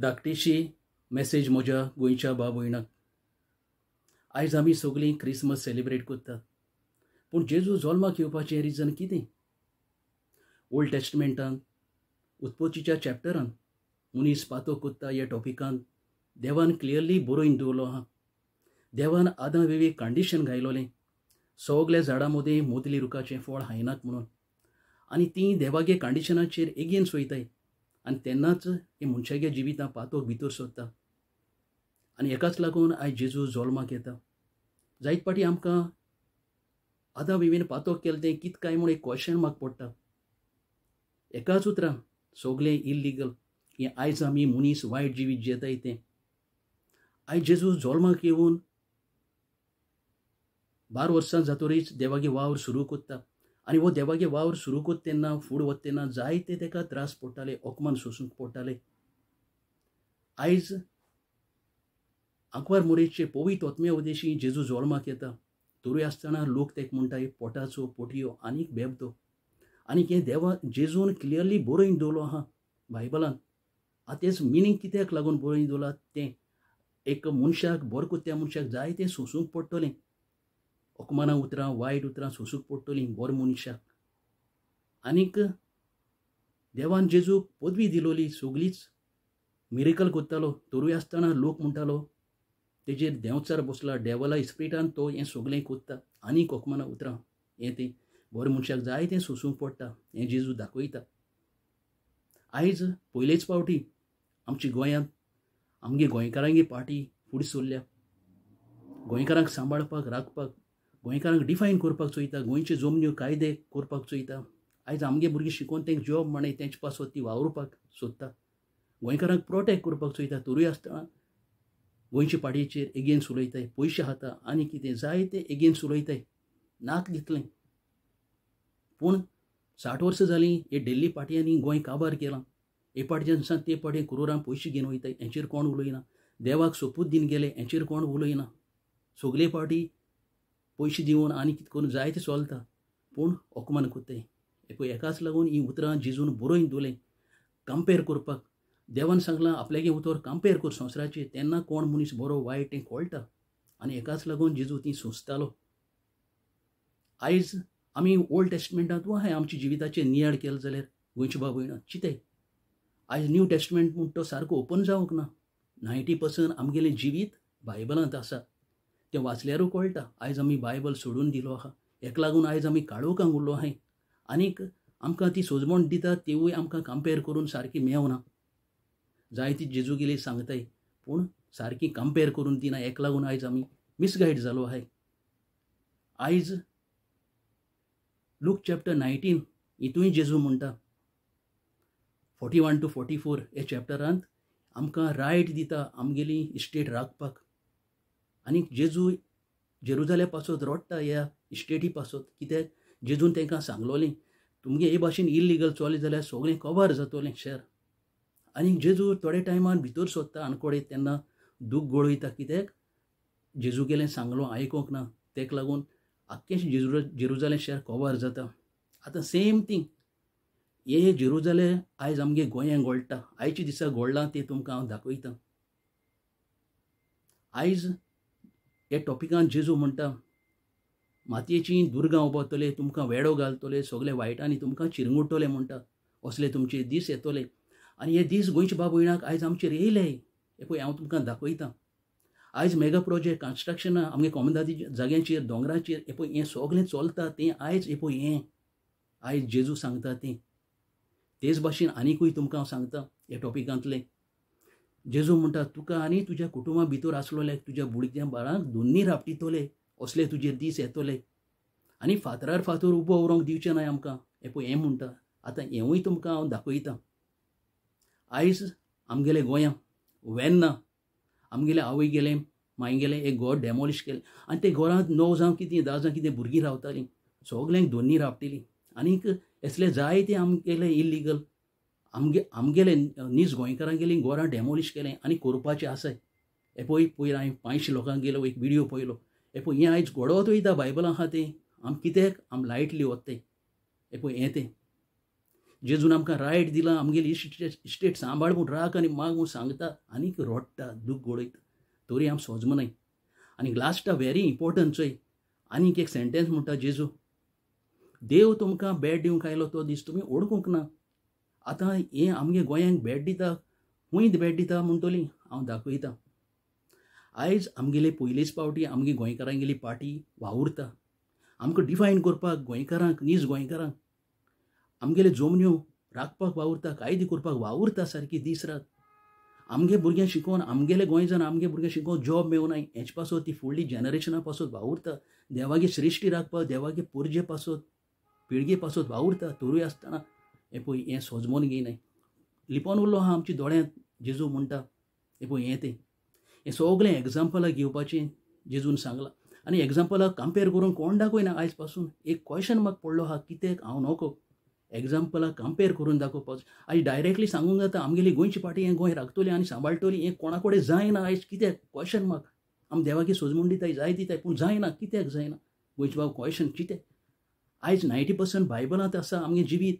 धाकटीशी message म्हज्या गोंयच्या भाव भयणांक. आयज आमी सगळीं क्रिसमस सेलिब्रेट करतात, पूण जेजू जल्माक येवपाचें रिजन कितें? ओल्ड टेस्टमेंटान उत्पत्तीच्या चॅप्टरान मनीस पातो कोत्ता ह्या टॉपिकान देवान क्लियरली बरोवन दवरलो आहा. देवान आदां वेवेक कंडिशन घायलोलें, सगल्या झाडां मदीं मोदली रुखाचें फळ खायनाक म्हणून, आनी तीं देवागे कंडिशनाचेर एगेन्स्ट वयताय. आनी तेन्नाच हे मनशागे जिवितां पातोक भितर सोदता. आनी हेकाच लागून आयज जेजू जल्माक येता. जायत पाटी आमकां आदां वेवेन पातोक केलें तें कितें काय म्हूण एक क्वेश्चन मार्क पडटा. एकाच उतरान सगलें इल्लिगल हें आयज आमी मनीस वायट जिवीत जियेताय तें. आयज जेजू जल्माक येवन 12 वर्सां जातरीच देवागे वावर सुरू कोत्ता. आनी हो देवागे वावर सुरू कोत्ता तेन्ना फुडें वता तेन्ना जायते तेका त्रास पडटाले, अपमान सोसूंक पडटाले. आयज आंकवार मोरेचे पवित्र आत्म्या उदेशी जेजू जल्माक येता. तरूय आसतना लोक तेका म्हणटाय पोटाचो पोटयो आनीक बेबतो. आनी हें देवा जेजून क्लियरली बरोवन दवरलो आहा बायबलान. आतांच मिनींग कित्याक लागून बरोवन दवरला तें एक मनशाक बरो कोत्त्या मनशाक जायतें सोसूंक पडटलें. अपमाना उतरां वायट उतरां सोसूंक पडटलीं बरो मनशाक. आनीक देवान जेजूक पदवी दिलोली, सगळीच मिरेकल कोत्तालो. तरूय आसतना लोक म्हणटालो तेजेर देंवचार बसला, डेवला इस्पिरिटान तो हें सगळें कोत्ता. आनीक अपमाना उतरां हें तें बरो मनशाक जायतें सोसूंक पडटा हें जेजू दाखयता. आयज पयलेच फावटी आमच्या गोंयांत आमगे गोंयकारांगे पार्टी फुडें सरल्या. गोंयकारांक सांबाळपाक राखपाक, गोंयकारांक डिफायन करपाक चोयता, गोंयच्यो जमन्यो कायदे करपाक चोयता. आयज आमगे भुरगीं शिकोवन तेंकां जॉब मांडे तेंचे पासत ती वावरपाक सोदता. गोंयकारांक प्रोटेक्ट करपाक चोयता. तरूय आसतना गोंयच्या पार्टीचेर एगेन्स्ट उलयताय, पयशे खाता आनी कितें जायते एगेन्स्ट उलयताय. नाक दितलें. पूण 60 वर्सां जालीं हे डेल्ली पार्टयांनी गोंय काबार केलां. हे पार्टीच्यान ते पार्टी करोडां पयशे घेवन वयताय, हेंचेर कोण उलयना. देवाक सोपूत दिन गेले हेंचेर कोण उलयना. सगळे पार्टी पयशे दिवन आनी कितें करून जायतें चलता, पूण अपमान कोत्ताय. हे पळय हेकाच लागून ही उतरां जेजून बरोवन दवरलें कंपेर करपाक. देवान सांगलां आपल्यागे उतर कंपेर कर संवसाराचेर, तेन्ना कोण मनीस बरो वायट तें कळटा. आनी हेकाच लागून जेजू ती सोंसतालो. आयज आमी ओल्ड टेस्टमेंटांत वा हांवें आमच्या जिविताचेर नियाळ केलो जाल्यार गोंयच्या भाव भयणां चिंताय. आयज न्यू टेस्टमेंट म्हूण तो सारको ओपन जावंक ना. 90% आमगेलें जिवीत बायबलांत आसा. तें वाचल्यारूय कळटा. आयज आमी बायबल सोडून दिलो आहा. हेका लागून आयज आमी काळोखांत उरलो आहाय. आनीक आमकां ती सोजमण दिता तेवूय आमकां कंपेर करून सारकी मेवना. जायती जेजू गेली सांगताय, पूण सारकी कंपेर करून दिना. हेका लागून आयज आमी मिसगायड जालो आहाय. आयज लूक चॅप्टर 19 हितूय जेजू म्हणटा 41 to 44 हे चॅप्टरांत आमकां रायट दिता आमगेली इस्टेट राखपाक. आनी जेजू जेरुजालेम पासत रडटा ह्या इस्टेटी पासत. कित्याक जेजून तांकां सांगलोलें तुमगे हे भाशेन इल्लिगल चोलें जाल्यार सगळें कवर जातलें शहर. आनी जेजू थोड्या टायमान भितर सोदता आनकोडे तेन्ना दूख गळयता. कित्याक जेजू गेलें सांगलो आयकोंक ना. तेका लागून आख्खें जेरुजालेम शहर कवर जाता. आतां सेम थिंग हे जेरुजालेम आयज आमगे गोंयांत घडटा. आयच्या दिसा घडलां तें तुमकां हांव दाखयतां. आयज हे टॉपिकान जेजू म्हणटा मातयेची दुर्गां उबरतले, तुमकां वेडो घालतले, सगळे वायटांनी तुमकां चिरमुटले म्हणटा. असले तुमचे दीस येतले. आनी हे दीस गोंयच्या भाव भयणाक आयज आमचेर येयले. हे पळय हांव तुमकां दाखयतां. आयज मेगा प्रोजेक्ट कन्स्ट्रक्शनां आमगे कोमदादी जाग्यांचेर दोंगराचेर हे पळय हें सगळें चलता तें आयज हे पळय हें आयज जेजू सांगता तें. तेच भाशेन आनीकूय तुमकां हांव सांगता हे टॉपिकांतलें. जेजू म्हणटा तुका आनी तुज्या कुटुंबा भितर आसलोल्याक तुज्या बुडक्या बाळांक दोन्नी रापटितले. असले तुजे दीस येतले. आनी फातरार फातर उबो उरोंक दिवचें नाय आमकां. हे पळय हें म्हणटा. आतां हेंवूय तुमकां हांव दाखयतां. आयज आमगेले गोंयांत वेन्ना आमगेले आवय गेले माय गेले एक घर डेमोलिश केलें. आनी ते घरांत 9 जावं कितें 10 जावं कितें भुरगीं रावतालीं. सगल्यांक दोन्नी रापटिलीं. आनीक असले जायते आमगेले इल्लिगल आमगेले नीज गोंयकारांगेलीं घरां डेमोलिश केलें आनी करपाचें आसाय. हे पळय पयर हांवें 500 लोकांक गेलो एक विडियो पळयलो. हे पळय हें आयज घडोवत वयता बायबलां आहा तें आम कित्याक आम लायटली वताय. हे पळय हें तें जेजून आमकां रायट दिलां आमगेली इस्टेट सांबाळ म्हूण राख आनी माग म्हूण सांगता आनीक रोडटा दूख गोडयता तरी आम सोजमनाय. आनी लास्टा व्हेरी इम्पॉर्टंट चोय आनीक एक सेंटेन्स म्हणटा जेजू, देव तुमकां भेट दिवंक आयलो तो दीस तुमी ओळखूंक ना. आतां हें आमगे गोंयांक भेट दिता हुंयत भेट दिता म्हणटली हांव दाखयतां. आयज आमगेले पयलीच पावटी आमगे गोंयकारांगेली पार्टी वावुरता. आमकां डिफायन करपाक गोंयकारांक नीज गोंयकारांक आमगेले जमन्यो राखपाक वावुरता, कायदे करपाक वावुरता सारकी दीस रात. आमगे भुरग्यां शिकोवन आमगेले गोंयच्यान आमगे भुरग्यां शिकोवन जॉब मेळूनाय हेचे पासत ती फुडली जनरेशना पासत वावुरता. देवागे सृश्टी राखपाक देवागे पुरजे पासत पिळगे पासत वावुरता. तरूय आसतना हें पळय हें सोजमोन घेयनाय. लिपोन उरलो आहा आमच्या दोळ्यांत जेजू म्हणटा हें पळय हें सगळें एग्जाम्पलां घेवपाचें जेजून सांगलां. आनी एग्जाम्पलां कंपेर करून कोण दाखयना आयज पासून. एक क्वेश्चन म्हाका पडलो आहा कित्याक हांव नको एग्जाम्पलां कंपेर करून दाखोवपाचो. आयज डायरेक्टली सांगूंक जाता आमगेली गोंयची पार्टी हें गोंय राखतली आनी सांबाळटली हें कोणा कडेन जायना आयज. कित्याक क्वेश्चन मार्क. आमी देवागे सोजमूण दिताय जाय दिताय पूण जायना. कित्याक जायना गोंयचे बाब क्वेश्चन कित्याक. आयज 90% बायबलांत आसा आमगे जिवीत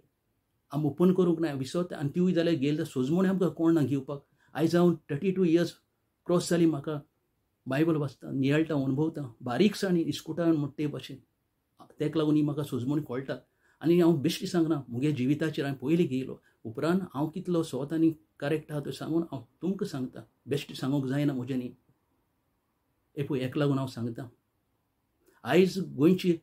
आमी ओपन करूंक ना विसरता आनी तिवूय जाल्यार गेले जाल्यार सोजमूण आमकां कोण ना घेवपाक. आयज हांव 32 years क्रॉस जाली म्हाका बायबल वाचता नियाळटा अणभवता बारीकसाणी इस्कुटान म्हणटे भाशेन. तेका लागून ही म्हाका सोजमूण कळटा. आनी हांव बेश्टी सांगना मुगे जिविताचेर हांवें पयलीं घेयलो उपरांत हांव कितलो स्वत आनी करेक्ट आहा तो सांगून हांव तुमकां सांगता. बेश्टी सांगूंक जायना म्हज्यानी. हे पळय हेका लागून हांव सांगता आयज गोंयची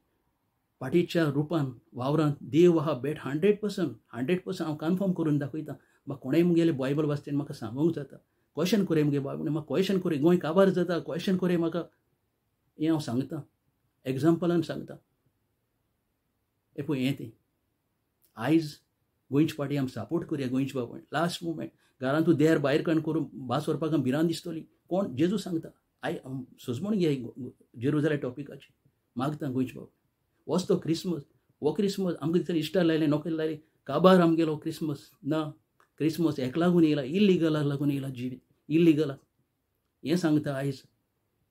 पार्टीच्या रुपान वावरांत देव आहा बेट 100% हांव कन्फर्म करून दाखयता. म्हाका कोणेंय मुगेले बायबल वाचता म्हाका सांगूंक जाता. क्वेश्चन करे मुगे बायबल म्हाका क्वेश्चन करे गोंय काबार जाता क्वेश्चन करे म्हाका हें हांव सांगता एग्जाम्पलान सांगता. हे पळय हें तें आयज गोंयची पार्टी आमी सपोर्ट करया गोंयची बाबा. लास्ट मुमेंट घरांत तूं देर भायर काण करून भास व्हरपाक भिरांत दिसतली कोण जेजू सांगता. सोजमूण घे जेरुजालेम टॉपिकाची मागता गोंयची बाबा. वच तो क्रिसमस हो क्रिसमस आमकां दिसता इश्टार लायले नोकरी लायले काबार आमगेलो क्रिसमस ना. क्रिसमस हेका लागून येयला इल्लिगलाक लागून येयला जिवीत इल्लिगलाक. हें सांगता आयज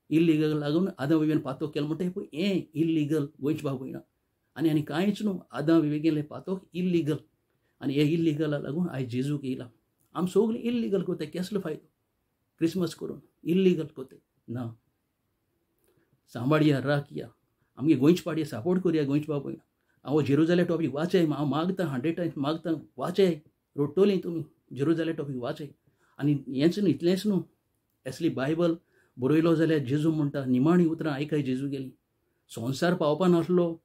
इल्लिगल लागून आदां विवेन पातोक केलो म्हणटा पळय हें इल्लिगल गोंयची बाब भयणां. आनी कांयच न्हू आदां विवेगेले पातोक इल्लिगल आनी हे इल्लिगलाक लागून आयज जेजूक येयला. आमी सगळीं इल्लिगल कोताय केसलो फायदो क्रिसमस करून इल्लिगल कोताय ना. सांबाळया राखया आमगे गोंयची पार्टी सपोर्ट करया गोंयची बाब भयणां. हांव जेरुजालेम टॉपिक वाचय हांव मागता 100 times मागता वाचय रोडटोली तुमी जेरुजालेम टॉपिक वाचय. आनी हेंच न्हू इतलेंच न्हू असली बायबल बरयलो जाल्यार जेजू म्हणटा निमाणी उतरां आयकाय जेजू गेली. संवसार पावपा नासलो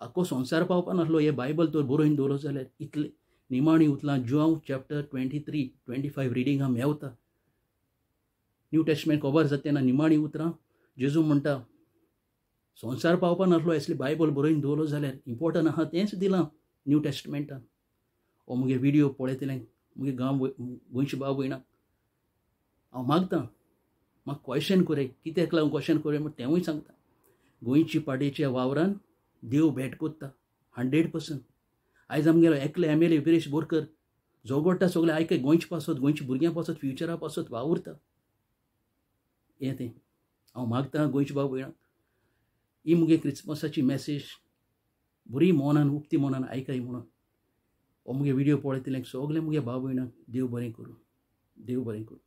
आख्खो संवसार पावपा नासलो हे बायबल तर बरोवन दवरलो जाल्यार इतलें निमाणी उतरां John chapter 23-25 reading Mewat. New testament cover जाता तेन्ना निमाणी उतरां जेजू म्हणटा संवसार पावपा नासलो असली बायबल बरोवन दवरलो जाल्यार इम्पॉर्टंट आहा तेंच दिलां न्यू टेस्टमेंटान. हो मुगे व्हिडिओ पळयतलें मुगे गांव गोंयची बाब भयणां हांव मागतां म्हाका क्वेश्चन कोराय कित्याक लागून क्वेश्चन कोराय म्हण तेंवूय सांगता. गोंयची पार्टीच्या वावरान देव भेट कोत्ता 100%. आयज आमगेलो एकले MLA विरेश बोरकर जोगोडटा सगळे आयकाय गोंयचे पासत गोंयची भुरग्यां पासत फ्युचरा पासत वावुरता. हें तें हांव मागतां गोंयची बाब भयणां ही मुगे क्रिसमसाची मॅसेज बरी मोनान उक्ती मोनान आयकाय म्हणून. हो मुगे व्हिडिओ पळयतले सगळे मुगे भाव भयणांक देव बरें करूं देव बरें करूं.